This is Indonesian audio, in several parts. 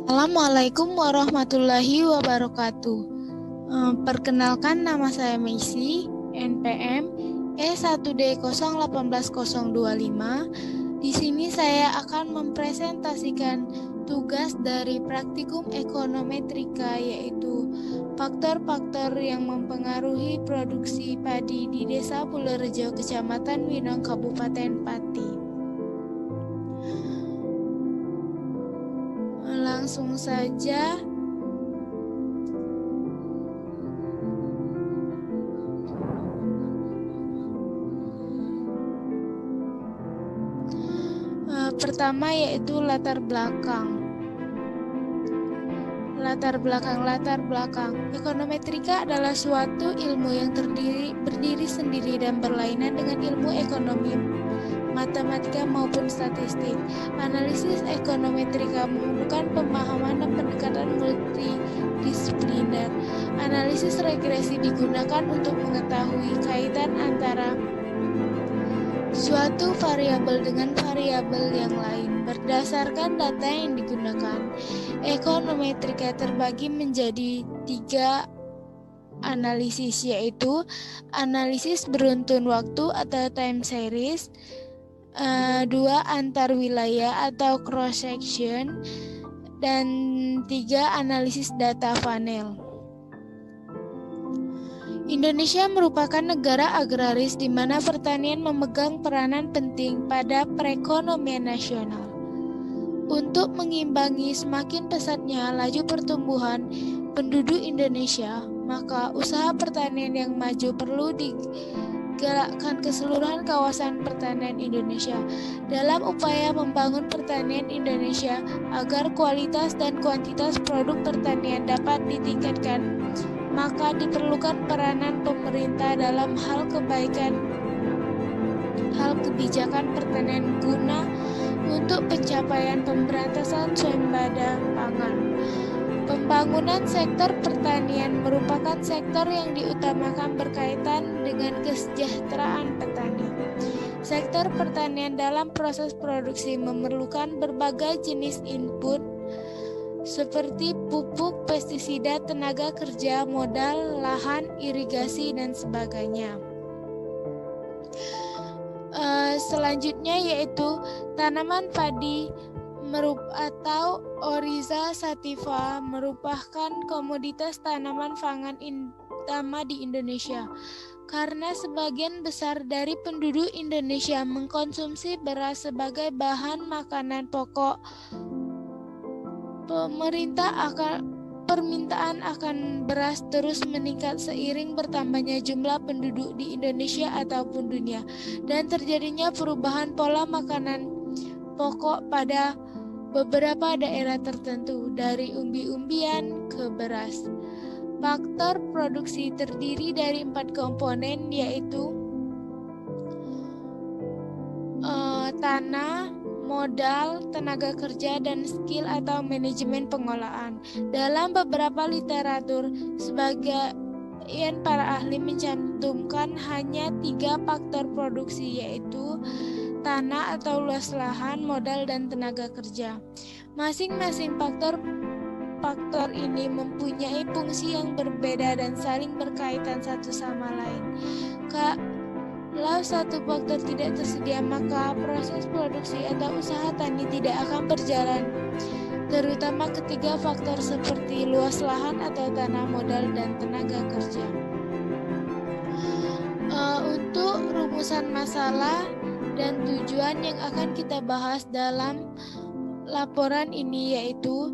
Assalamualaikum warahmatullahi wabarakatuh. Perkenalkan, nama saya Meisi, NPM E1D018025. Di sini saya akan mempresentasikan tugas dari praktikum ekonometrika, yaitu faktor-faktor yang mempengaruhi produksi padi di Desa Pulerejo, Kecamatan Winong, Kabupaten Pati. Langsung saja. Pertama yaitu latar belakang. Latar belakang. Ekonometrika adalah suatu ilmu yang berdiri sendiri dan berlainan dengan ilmu ekonomi, matematika maupun statistik. Analisis ekonometrika memerlukan pemahaman dan pendekatan multidisipliner. Analisis regresi digunakan untuk mengetahui kaitan antara suatu variabel dengan variabel yang lain berdasarkan data yang digunakan. Ekonometrika terbagi menjadi 3 analisis, yaitu analisis beruntun waktu atau time series, 2 antar wilayah atau cross section, dan 3 analisis data funnel. Indonesia merupakan negara agraris di mana pertanian memegang peranan penting pada perekonomian nasional. Untuk mengimbangi semakin pesatnya laju pertumbuhan penduduk Indonesia, maka usaha pertanian yang maju perlu digalakkan keseluruhan kawasan pertanian Indonesia dalam upaya membangun pertanian Indonesia agar kualitas dan kuantitas produk pertanian dapat ditingkatkan. Maka diperlukan peranan pemerintah dalam hal kebijakan pertanian guna untuk pencapaian pemberantasan swembada pangan. Pembangunan sektor pertanian merupakan sektor yang diutamakan berkaitan dengan kesejahteraan petani. Sektor pertanian dalam proses produksi memerlukan berbagai jenis input seperti pupuk, pestisida, tenaga kerja, modal, lahan, irigasi, dan sebagainya. Selanjutnya yaitu tanaman padi atau Oryza sativa merupakan komoditas tanaman pangan utama di Indonesia. Karena sebagian besar dari penduduk Indonesia mengkonsumsi beras sebagai bahan makanan pokok, permintaan akan beras terus meningkat seiring bertambahnya jumlah penduduk di Indonesia ataupun dunia, dan terjadinya perubahan pola makanan pokok pada beberapa daerah tertentu, dari umbi-umbian ke beras. Faktor produksi terdiri dari 4 komponen, yaitu tanah, modal, tenaga kerja, dan skill atau manajemen pengolahan. Dalam beberapa literatur, sebagian para ahli mencantumkan hanya 3 faktor produksi, yaitu tanah atau luas lahan, modal, dan tenaga kerja. Masing-masing faktor ini mempunyai fungsi yang berbeda dan saling berkaitan satu sama lain. Kalau satu faktor tidak tersedia, maka proses produksi atau usaha tani tidak akan berjalan, terutama ketiga faktor seperti luas lahan atau tanah, modal, dan tenaga kerja. Untuk rumusan masalah dan tujuan yang akan kita bahas dalam laporan ini, yaitu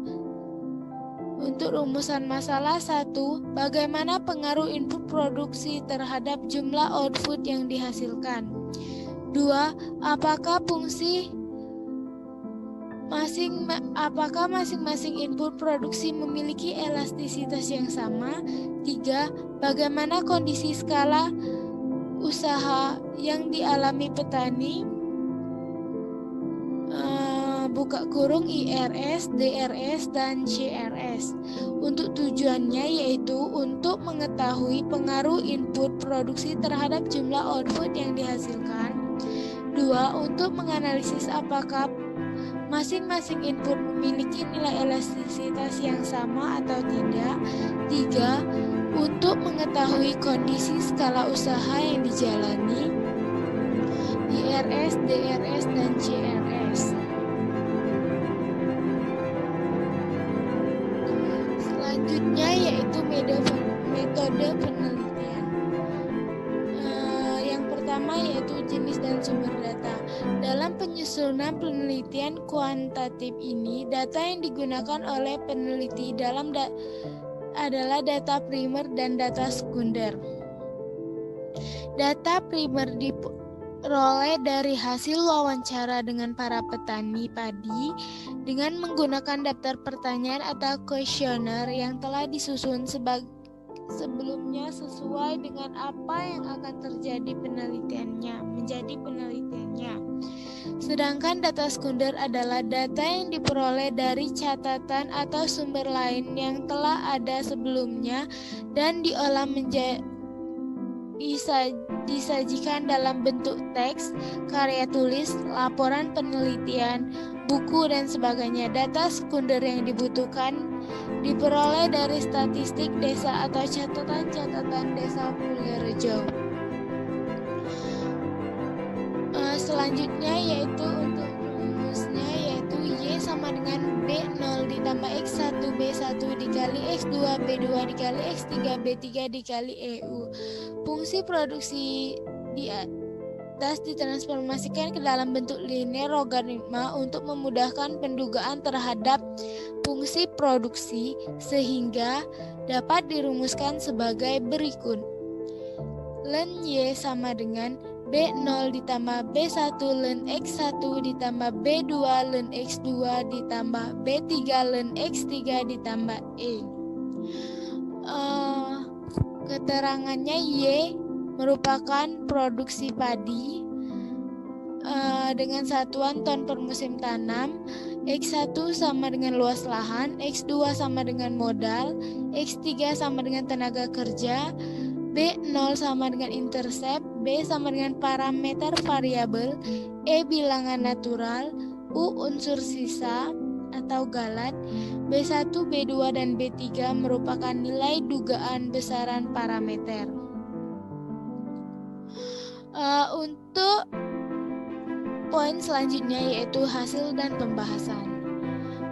untuk rumusan masalah 1, bagaimana pengaruh input produksi terhadap jumlah output yang dihasilkan. 2, apakah masing-masing input produksi memiliki elastisitas yang sama. 3, bagaimana kondisi skala usaha yang dialami petani, IRS, DRS, dan CRS. Untuk tujuannya yaitu untuk mengetahui pengaruh input produksi terhadap jumlah output yang dihasilkan. 2, untuk menganalisis apakah masing-masing input memiliki nilai elastisitas yang sama atau tidak. 3. Untuk mengetahui kondisi skala usaha yang dijalani, IRS, DRS, dan CRS. Selanjutnya yaitu metode penelitian. Yang pertama yaitu jenis dan sumber data. Dalam penyusunan penelitian kuantitatif ini, data yang digunakan oleh peneliti adalah data primer dan data sekunder. Data primer diperoleh dari hasil wawancara dengan para petani padi dengan menggunakan daftar pertanyaan atau kuesioner yang telah disusun sebelumnya sesuai dengan apa yang akan menjadi penelitiannya. Sedangkan data sekunder adalah data yang diperoleh dari catatan atau sumber lain yang telah ada sebelumnya dan diolah disajikan dalam bentuk teks, karya tulis, laporan penelitian, buku, dan sebagainya. Data sekunder yang dibutuhkan diperoleh dari statistik desa atau catatan desa Pulirjo. Selanjutnya yaitu untuk rumusnya yaitu Y sama dengan B0 ditambah X1 B1 dikali X2 B2 dikali X3 B3 dikali EU. Fungsi produksi di atas ditransformasikan ke dalam bentuk linear logaritma untuk memudahkan pendugaan terhadap fungsi produksi sehingga dapat dirumuskan sebagai berikut. Ln Y sama dengan B0 ditambah B1 ln X1 ditambah B2 ln X2 ditambah B3 ln X3 ditambah E. Keterangannya Y merupakan produksi padi dengan satuan ton per musim tanam. X1 sama dengan luas lahan, X2 sama dengan modal, X3 sama dengan tenaga kerja, B0 sama dengan intercept, B sama dengan parameter variabel, E bilangan natural, U unsur sisa atau galat, B1, B2, dan B3 merupakan nilai dugaan besaran parameter. Untuk poin selanjutnya yaitu hasil dan pembahasan.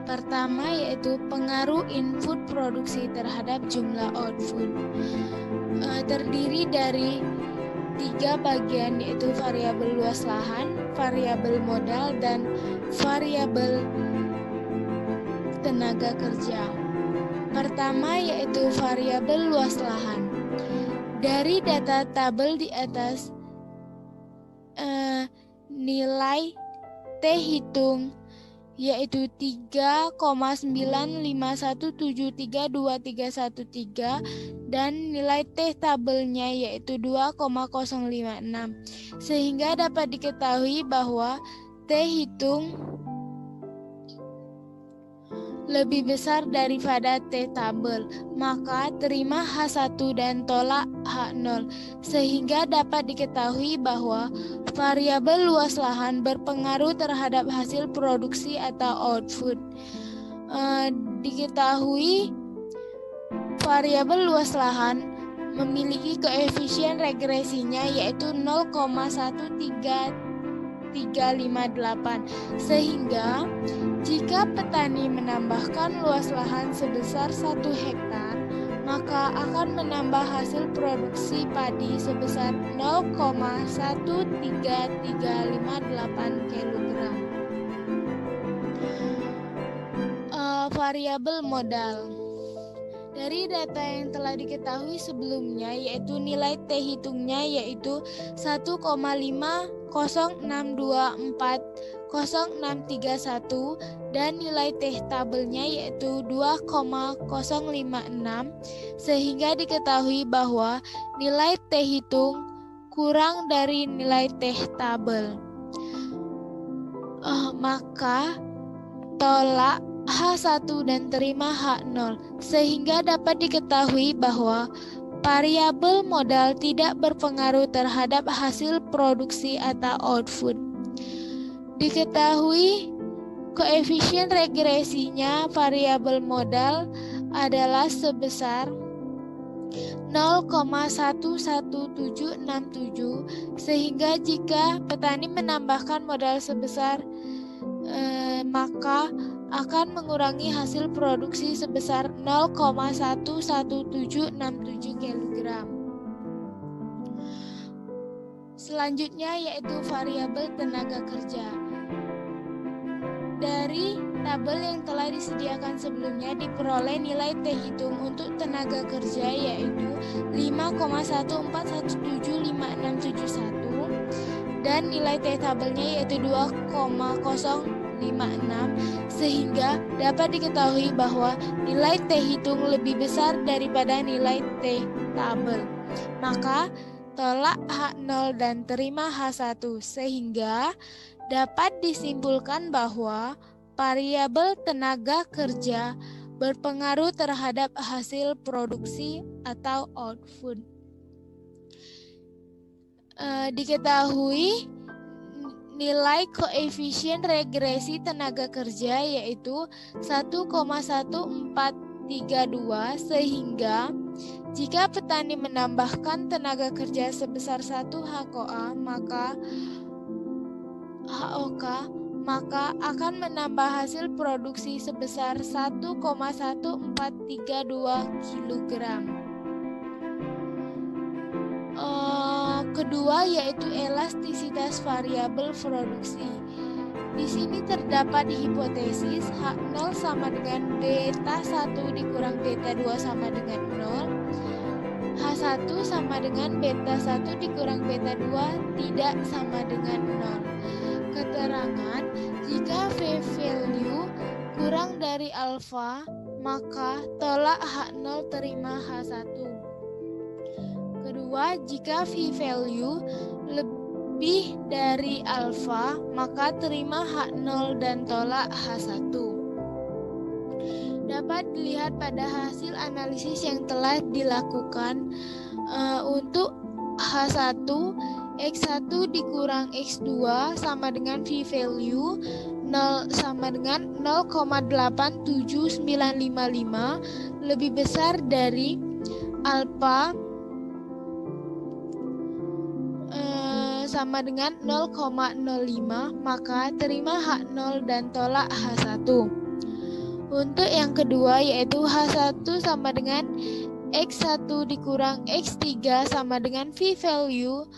Pertama yaitu pengaruh input produksi terhadap jumlah output. Terdiri dari 3 bagian yaitu variabel luas lahan, variabel modal, dan variabel tenaga kerja. Pertama yaitu variabel luas lahan. Dari data tabel di atas, nilai T hitung yaitu 3,951732313 dan nilai T tabelnya yaitu 2,056 sehingga dapat diketahui bahwa T hitung lebih besar daripada T tabel, maka terima H1 dan tolak H0 sehingga dapat diketahui bahwa variabel luas lahan berpengaruh terhadap hasil produksi atau output. Diketahui variabel luas lahan memiliki koefisien regresinya yaitu 0,13358 sehingga jika petani menambahkan luas lahan sebesar 1 hektar maka akan menambah hasil produksi padi sebesar 0,13358 kg. Variabel modal. Dari data yang telah diketahui sebelumnya yaitu nilai T hitungnya yaitu 1,506240631 dan nilai T tabelnya yaitu 2,056 sehingga diketahui bahwa nilai T hitung kurang dari nilai T tabel. Maka tolak H1 dan terima H0 sehingga dapat diketahui bahwa variabel modal tidak berpengaruh terhadap hasil produksi atau output. Diketahui Koefisien regresinya variabel modal adalah sebesar 0,11767, sehingga jika petani menambahkan modal sebesar maka akan mengurangi hasil produksi sebesar 0,11767 kg. Selanjutnya yaitu variabel tenaga kerja. Dari tabel yang telah disediakan sebelumnya diperoleh nilai T hitung untuk tenaga kerja yaitu 5,1417567 dan nilai T tabelnya yaitu 2,056, sehingga dapat diketahui bahwa nilai T hitung lebih besar daripada nilai T tabel. Maka tolak H0 dan terima H1, sehingga dapat disimpulkan bahwa variabel tenaga kerja berpengaruh terhadap hasil produksi atau output. Diketahui nilai koefisien regresi tenaga kerja yaitu 1,1432, sehingga jika petani menambahkan tenaga kerja sebesar 1 HOK, maka akan menambah hasil produksi sebesar 1,1432 kg. Kedua yaitu elastisitas variabel produksi. Di sini terdapat hipotesis H0 sama dengan beta 1 dikurang beta 2 sama dengan 0. H1 sama dengan beta 1 dikurang beta 2 tidak sama dengan 0. Keterangan, jika V-value kurang dari alfa, maka tolak H0 terima H1. Kedua, jika V-value lebih dari alfa, maka terima H0 dan tolak H1. Dapat dilihat pada hasil analisis yang telah dilakukan untuk H1, X1 dikurang X2 sama dengan V-value 0 sama dengan 0,87955 lebih besar dari alfa sama dengan 0,05, maka terima H0 dan tolak H1. Untuk yang kedua yaitu H1 sama dengan X1 dikurang X3 sama dengan V-value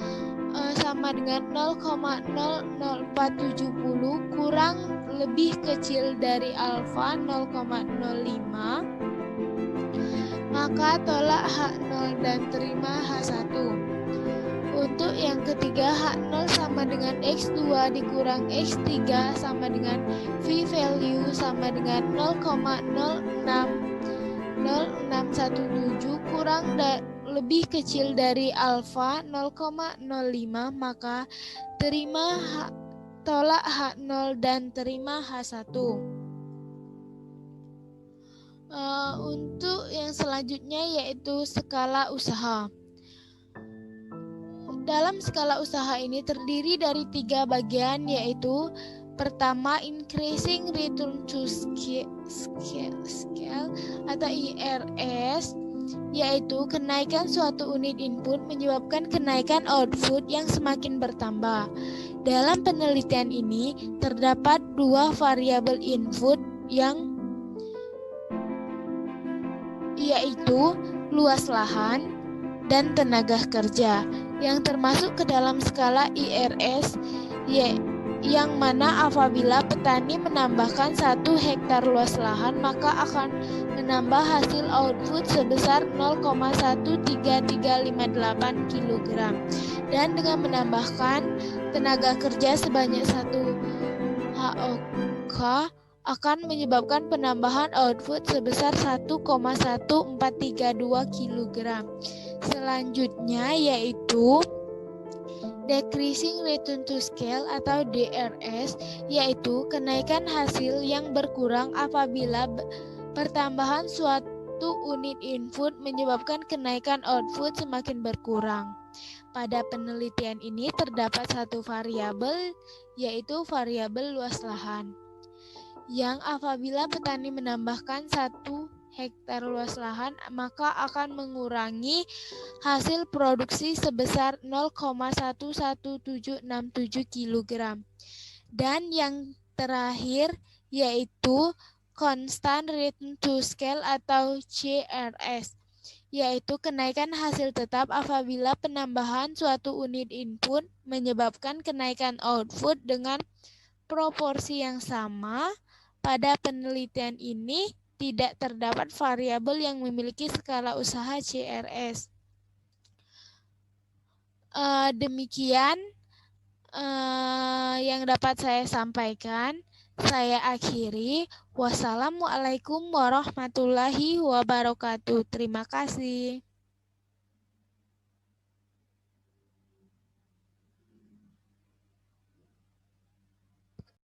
sama dengan 0,00470 kurang lebih kecil dari alfa 0,05, maka tolak H0 dan terima H1. Untuk yang ketiga H0 sama dengan X2 dikurang X3 sama dengan V-value sama dengan 0,0617 kurang lebih kecil dari alfa 0,05, maka tolak H0 dan terima H1. Untuk yang selanjutnya yaitu skala usaha. Dalam skala usaha ini terdiri dari 3 bagian yaitu pertama increasing return to scale atau IRS, yaitu kenaikan suatu unit input menyebabkan kenaikan output yang semakin bertambah. Dalam penelitian ini terdapat 2 variabel input yaitu luas lahan dan tenaga kerja yang termasuk ke dalam skala IRS, yang mana apabila petani menambahkan 1 hektar luas lahan maka akan menambah hasil output sebesar 0,13358 kg, dan dengan menambahkan tenaga kerja sebanyak 1 HOK akan menyebabkan penambahan output sebesar 1,1432 kg. Selanjutnya yaitu decreasing return to scale atau DRS, yaitu kenaikan hasil yang berkurang apabila pertambahan suatu unit input menyebabkan kenaikan output semakin berkurang. Pada penelitian ini terdapat 1 variabel yaitu variabel luas lahan. yang apabila petani menambahkan 1 hektar luas lahan, maka akan mengurangi hasil produksi sebesar 0,11767 kg. Dan yang terakhir yaitu Constant Return to Scale atau CRS, yaitu kenaikan hasil tetap apabila penambahan suatu unit input menyebabkan kenaikan output dengan proporsi yang sama. Pada penelitian ini tidak terdapat variabel yang memiliki skala usaha CRS. Demikian yang dapat saya sampaikan. Saya akhiri. Wassalamualaikum warahmatullahi wabarakatuh. Terima kasih.